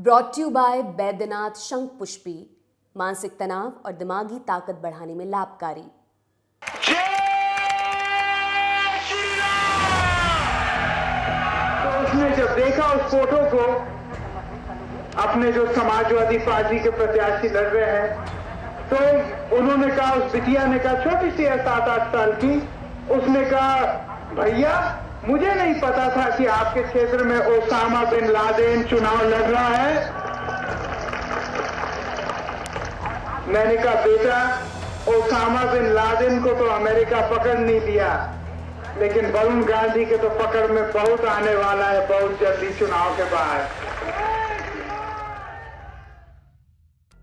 Brought to you by Baidyanath Shankhpushpi, मानसिक तनाव और दिमागी ताकत बढ़ाने में लाभकारी। तो उसने जब देखा उस फोटो को, अपने जो समाजवादी पार्टी के प्रत्याशी लड़ रहे हैं, तो उन्होंने कहा, उस बिटिया ने कहा, छोटी सी है 7-8 साल की, उसने कहा भैया मुझे नहीं पता था कि आपके क्षेत्र में ओसामा बिन लादेन चुनाव लड़ रहा है। मैंने कहा बेटा, ओसामा बिन लादेन को तो अमेरिका पकड़ नहीं लिया, लेकिन वरुण गांधी के तो पकड़ में बहुत आने वाला है बहुत जल्दी चुनाव के बाद।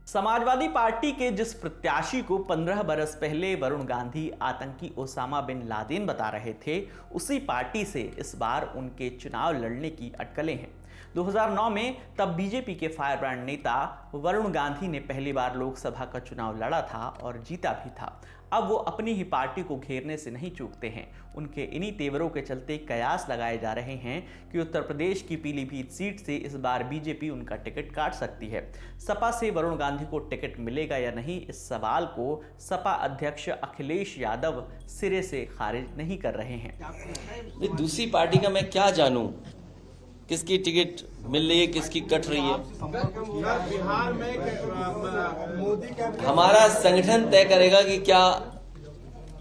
समाजवादी पार्टी के जिस प्रत्याशी को 15 बरस पहले वरुण गांधी आतंकी ओसामा बिन लादेन बता रहे थे, उसी पार्टी से इस बार उनके चुनाव लड़ने की अटकलें हैं। 2009 में तब बीजेपी के फायरब्रांड नेता वरुण गांधी ने पहली बार लोकसभा का चुनाव लड़ा था और जीता भी था। अब वो अपनी ही पार्टी को घेरने से नहीं चूकते हैं। उनके इन्हीं तेवरों के चलते कयास लगाए जा रहे हैं कि उत्तर प्रदेश की पीलीभीत सीट से इस बार बीजेपी उनका टिकट काट सकती है। सपा से वरुण गांधी को टिकट मिलेगा या नहीं, इस सवाल को सपा अध्यक्ष अखिलेश यादव सिरे से खारिज नहीं कर रहे हैं। दूसरी पार्टी का मैं क्या जानूं, किसकी टिकट मिल रही है, किसकी कट रही है। बिहार में मोदी का हमारा संगठन तय करेगा कि क्या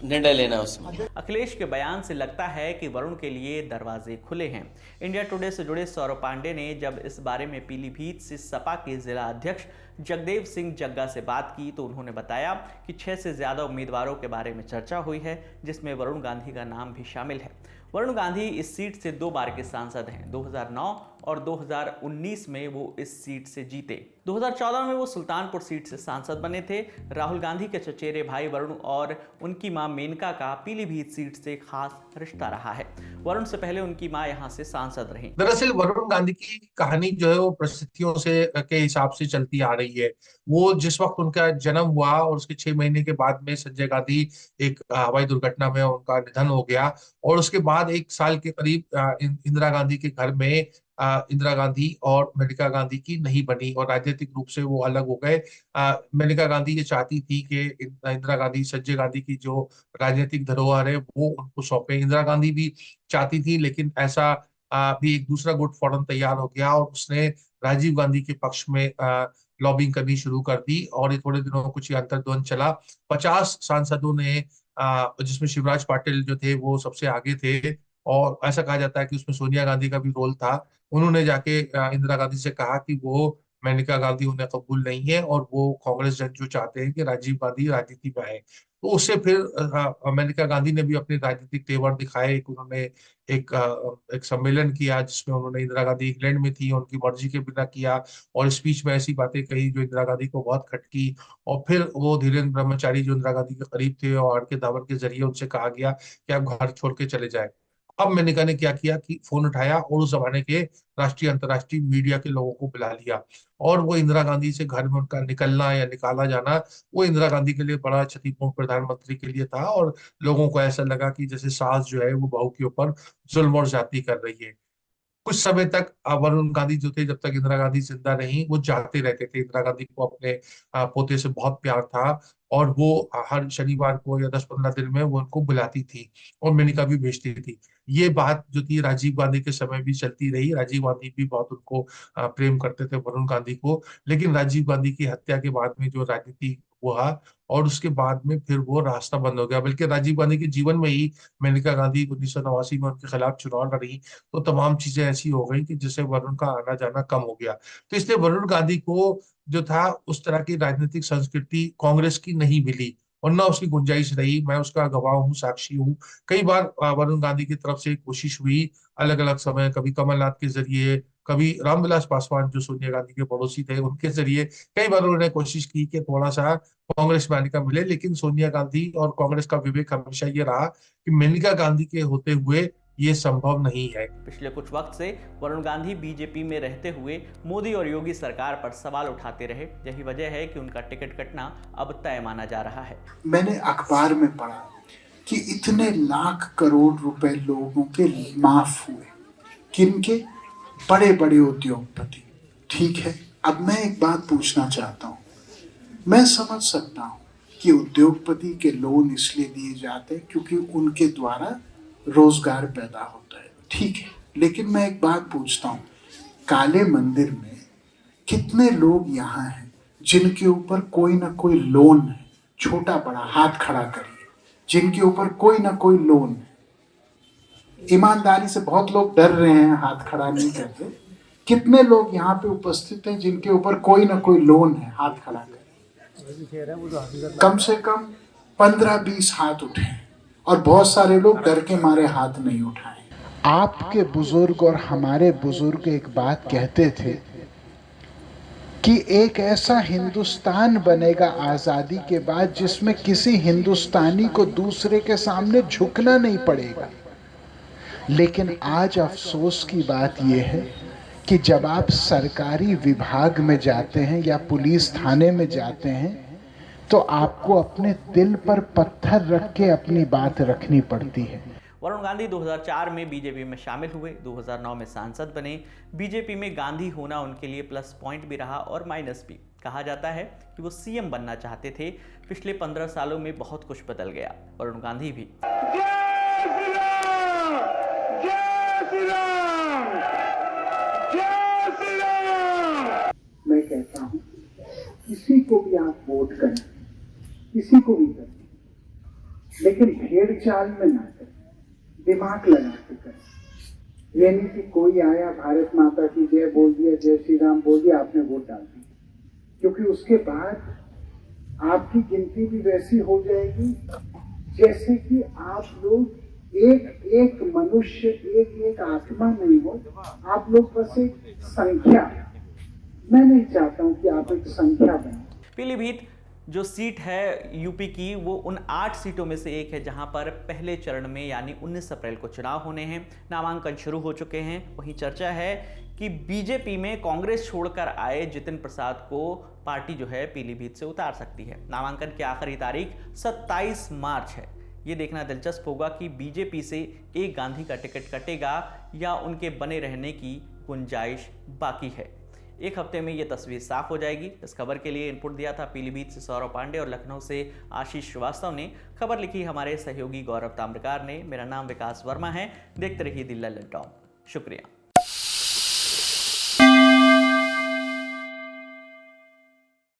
निर्णय लेना उसमें। अखिलेश के बयान से लगता है कि वरुण के लिए दरवाजे खुले हैं। इंडिया टुडे से जुड़े सौरभ पांडे ने जब इस बारे में पीलीभीत से सपा के जिला अध्यक्ष जगदेव सिंह जग्गा से बात की तो उन्होंने बताया कि 6 से ज्यादा उम्मीदवारों के बारे में चर्चा हुई है, जिसमें वरुण गांधी का नाम भी शामिल है। वरुण गांधी इस सीट से 2 बार के सांसद हैं। 2009 और 2019 में वो इस सीट से जीते। 2014 में वो सुल्तानपुर सीट से सांसद बने थे। राहुल गांधी के चचेरे भाई वरुण और उनकी मां मेनका का पीलीभीत सीट से खास रिश्ता रहा है। वरुण से पहले उनकी मां यहां से सांसद रही। दरअसल वरुण गांधी की कहानी जो है वो परिस्थितियों से के हिसाब से चलती आ रही है। वो जिस वक्त उनका जन्म हुआ और उसके 6 महीने के बाद में संजय गांधी एक हवाई दुर्घटना में उनका निधन हो गया, और उसके बाद 1 साल के करीब इंदिरा गांधी के घर में इंदिरा गांधी और मेनका गांधी की नहीं बनी और राजनीतिक रूप से वो अलग हो गए। मेनका गांधी ये चाहती थी कि इंदिरा गांधी संजय गांधी की जो राजनीतिक धरोहर है वो उनको सौंपे। इंदिरा गांधी भी चाहती थी, लेकिन ऐसा भी एक दूसरा गुट फौरन तैयार हो गया और उसने राजीव गांधी के पक्ष में लॉबिंग करनी शुरू कर दी और ये थोड़े दिनों कुछ अंतर्द्वंद चला। 50 सांसदों ने जिसमें शिवराज पाटिल जो थे वो सबसे आगे थे, और ऐसा कहा जाता है कि उसमें सोनिया गांधी का भी रोल था। उन्होंने जाके इंदिरा गांधी से कहा कि वो मेनका गांधी उन्हें कबूल नहीं है और वो कांग्रेस जन जो चाहते हैं कि राजीव गांधी राजनीति में आए। तो उससे फिर मेनका गांधी ने भी अपने राजनीतिक तेवर दिखाए। उन्होंने एक सम्मेलन किया जिसमें उन्होंने, इंदिरा गांधी इंग्लैंड में थी, उनकी मर्जी के बिना किया और स्पीच में ऐसी बातें कही जो इंदिरा गांधी को बहुत खटकी। और फिर वो धीरेन्द्र ब्रह्मचारी जो इंदिरा गांधी के करीब थे और आर के धावर के जरिए उनसे कहा गया कि आप घर छोड़ के चले जाए। अब मेनका ने क्या किया कि फोन उठाया और उस जमाने के राष्ट्रीय अंतर्राष्ट्रीय मीडिया के लोगों को बुला लिया, और वो इंदिरा गांधी से घर में उनका निकलना या निकाला जाना वो इंदिरा गांधी के लिए बड़ा क्षतिपूर्ण प्रधानमंत्री के लिए था, और लोगों को ऐसा लगा कि जैसे सास जो है वो बहू के ऊपर जुल्म और ज्यादती कर रही है। कुछ समय तक वरुण गांधी जो थे, जब तक इंदिरा गांधी जिंदा रही, वो जाते रहते थे। इंदिरा गांधी को अपने पोते से बहुत प्यार था और वो हर शनिवार को या 10-15 दिन में वो उनको बुलाती थी और मेनका भी भेजती थी। ये बात जो थी राजीव गांधी के समय भी चलती रही। राजीव गांधी भी बहुत उनको प्रेम करते थे वरुण गांधी को, लेकिन राजीव गांधी की हत्या के बाद में जो राजनीति हुआ और उसके बाद में फिर वो रास्ता बंद हो गया। बल्कि राजीव गांधी के जीवन में ही मेनका गांधी 1989 में उनके खिलाफ चुनाव लड़ी तो तमाम चीजें ऐसी हो गई कि जिससे वरुण का आना जाना कम हो गया। तो इसलिए वरुण गांधी को जो था उस तरह की राजनीतिक संस्कृति कांग्रेस की नहीं मिली और ना उसकी गुंजाइश रही। मैं उसका गवाह हूँ, साक्षी हूँ। कई बार वरुण गांधी की तरफ से कोशिश हुई अलग अलग समय, कभी कमलनाथ के जरिए, कभी रामविलास पासवान जो सोनिया गांधी के पड़ोसी थे उनके जरिए, कई बार उन्होंने कोशिश की कि थोड़ा सा कांग्रेस में आने का मिले। लेकिन सोनिया गांधी और कांग्रेस का विवेक हमेशा ये रहा कि मेनका गांधी के होते हुए ये संभव नहीं है। पिछले कुछ वक्त से वरुण गांधी बीजेपी में रहते हुए मोदी और योगी सरकार पर सवाल उठाते रहे। यही वजह है कि उनका टिकट कटना अब तय माना जा रहा है। मैंने अखबार में पढ़ा कि इतने लाख करोड़ रुपए लोगों के माफ हुए, किनके? बड़े बड़े उद्योगपति। ठीक है, अब मैं एक बात पूछना चाहता हूँ। मैं समझ सकता हूँ कि उद्योगपति के लोन इसलिए दिए जाते हैं क्योंकि उनके द्वारा रोजगार पैदा होता है, ठीक है। लेकिन मैं एक बात पूछता हूँ, काले मंदिर में कितने लोग यहाँ हैं जिनके ऊपर कोई ना कोई लोन है? छोटा बड़ा हाथ खड़ा करिए, जिनके ऊपर कोई ना कोई लोन है। ईमानदारी से बहुत लोग डर रहे हैं, हाथ खड़ा नहीं करते। कितने लोग यहाँ पे उपस्थित हैं जिनके ऊपर कोई ना कोई लोन है? हाथ खड़ा करें। कम से कम 15-20 हाथ उठे और बहुत सारे लोग डर के मारे हाथ नहीं उठाए। आपके बुजुर्ग और हमारे बुजुर्ग एक बात कहते थे कि एक ऐसा हिंदुस्तान बनेगा आजादी के बाद जिसमें किसी हिंदुस्तानी को दूसरे के सामने झुकना नहीं पड़ेगा। लेकिन आज अफसोस की बात यह है कि जब आप सरकारी विभाग में जाते हैं या पुलिस थाने में जाते हैं तो आपको अपने दिल पर पत्थर रख के अपनी बात रखनी पड़ती है। वरुण गांधी 2004 में बीजेपी में शामिल हुए, 2009 में सांसद बने। बीजेपी में गांधी होना उनके लिए प्लस पॉइंट भी रहा और माइनस भी। कहा जाता है कि वो सीएम बनना चाहते थे। पिछले 15 सालों में बहुत कुछ बदल गया। वरुण गांधी भी। मैं कहता हूँ किसी को भी आप वोट करें, किसी को भी करें, लेकिन भेड़ चाल में ना करें, दिमाग लगा के करें। ये नहीं कि कोई आया भारत माता की जय बोल दिया, जय श्री राम बोल दिया, आपने वोट डाल दी, क्योंकि उसके बाद आपकी गिनती भी वैसी हो जाएगी जैसे कि आप लोग एक एक मनुष्य, एक एक आत्मा नहीं हो, आप लोग बस एक संख्या। मैं नहीं चाहता हूं कि आप एक संख्या बने। पीलीभीत जो सीट है यूपी की, वो उन 8 सीटों में से एक है जहां पर पहले चरण में यानी 19 अप्रैल को चुनाव होने हैं। नामांकन शुरू हो चुके हैं। वहीं चर्चा है कि बीजेपी में कांग्रेस छोड़कर आए जितिन प्रसाद को पार्टी जो है पीलीभीत से उतार सकती है। नामांकन की आखिरी तारीख 27 मार्च है। ये देखना दिलचस्प होगा कि बीजेपी से एक गांधी का टिकट कटेगा या उनके बने रहने की गुंजाइश बाकी है। एक हफ्ते में ये तस्वीर साफ हो जाएगी। इस खबर के लिए इनपुट दिया था पीलीभीत से सौरभ पांडे और लखनऊ से आशीष श्रीवास्तव ने। खबर लिखी हमारे सहयोगी गौरव ताम्रकार ने। मेरा नाम विकास वर्मा है। देखते रहिए दिल्ला लॉकडाउन। शुक्रिया।